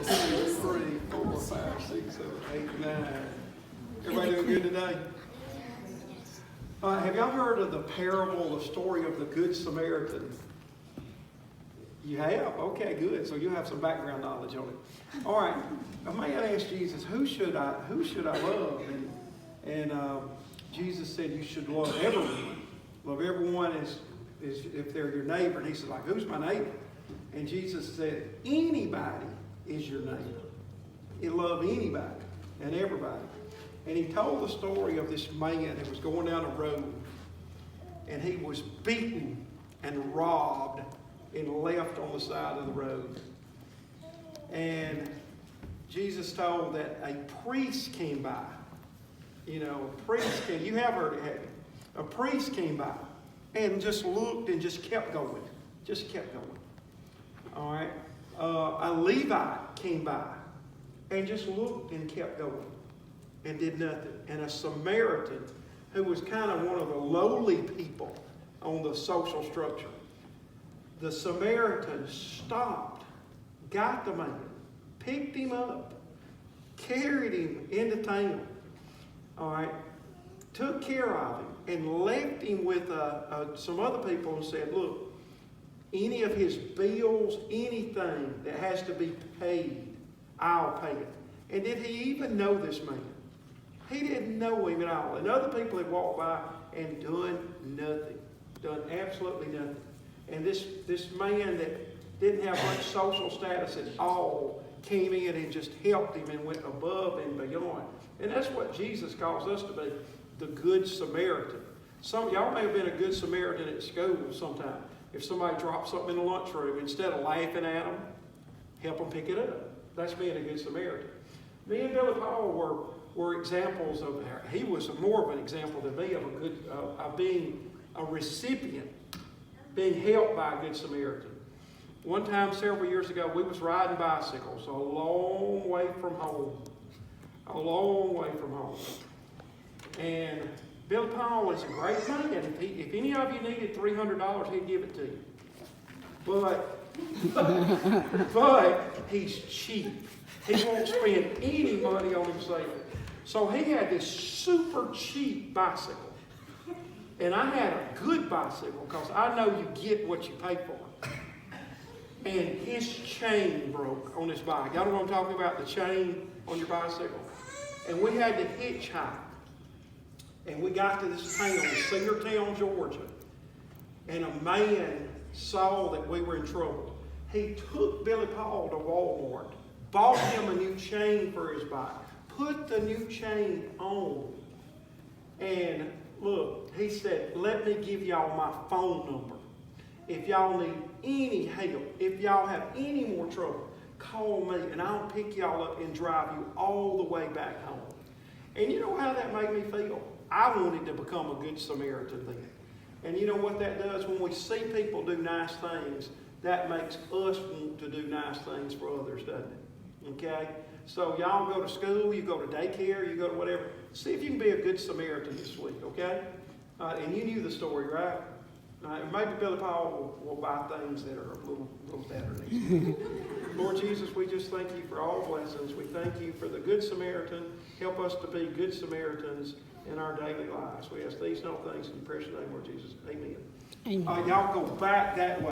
3, 4, 5, 6, 7, 8, 9. Everybody doing good today? Have y'all heard of the parable, the story of the Good Samaritan? You have? Okay, good. So you have some background knowledge on it. All right. A man asked Jesus, who should I love? And Jesus said, you should love everyone. Love everyone is if they're your neighbor. And he said, like, who's my neighbor? And Jesus said, anybody is your neighbor. You love anybody and everybody. And he told the story of this man that was going down a road, and he was beaten and robbed and left on the side of the road. And Jesus told that a priest came by. You know, a priest came, you have heard it, haven't you? A priest came by and just looked and just kept going. Just kept going. All right. A Levite came by and just looked and kept going and did nothing. And a Samaritan, who was kind of one of the lowly people on the social structure, the Samaritan stopped, got the man, picked him up, carried him into town, all right, took care of him, and left him with some other people and said, look, any of his bills, anything that has to be paid, I'll pay it. And did he even know this man? He didn't know him at all. And other people had walked by and done nothing, done absolutely nothing. And this man that didn't have much social status at all came in and just helped him and went above and beyond. And that's what Jesus calls us to be, the Good Samaritan. Some of y'all may have been a Good Samaritan at school sometime. If somebody dropped something in the lunchroom, instead of laughing at them, help them pick it up. That's being a Good Samaritan. Me and Billy Paul were examples of that. He was more of an example than me of being a recipient, being helped by a Good Samaritan. One time, several years ago, we was riding bicycles a long way from home. A long way from home. And Billy Paul is a great man. If any of you needed $300, he'd give it to you. But he's cheap. He won't spend any money on himself. So he had this super cheap bicycle. And I had a good bicycle because I know you get what you pay for. And his chain broke on his bike. Y'all know what I'm talking about? The chain on your bicycle. And we had to hitchhike. And we got to this town, Singertown, Georgia. And a man saw that we were in trouble. He took Billy Paul to Walmart, bought him a new chain for his bike, put the new chain on. And look, he said, let me give y'all my phone number. If y'all need any help, if y'all have any more trouble, call me and I'll pick y'all up and drive you all the way back home. And you know how that made me feel? I wanted to become a Good Samaritan then. And you know what that does? When we see people do nice things, that makes us want to do nice things for others, doesn't it? Okay? So y'all go to school, you go to daycare, you go to whatever. See if you can be a Good Samaritan this week, okay? And you knew the story, right? Maybe Billy Paul will buy things that are a little better next week. Lord Jesus, we just thank you for all blessings. We thank you for the Good Samaritan. Help us to be Good Samaritans in our daily lives. We ask these and all things in the precious name of Jesus. Amen. Amen. Y'all go back that way.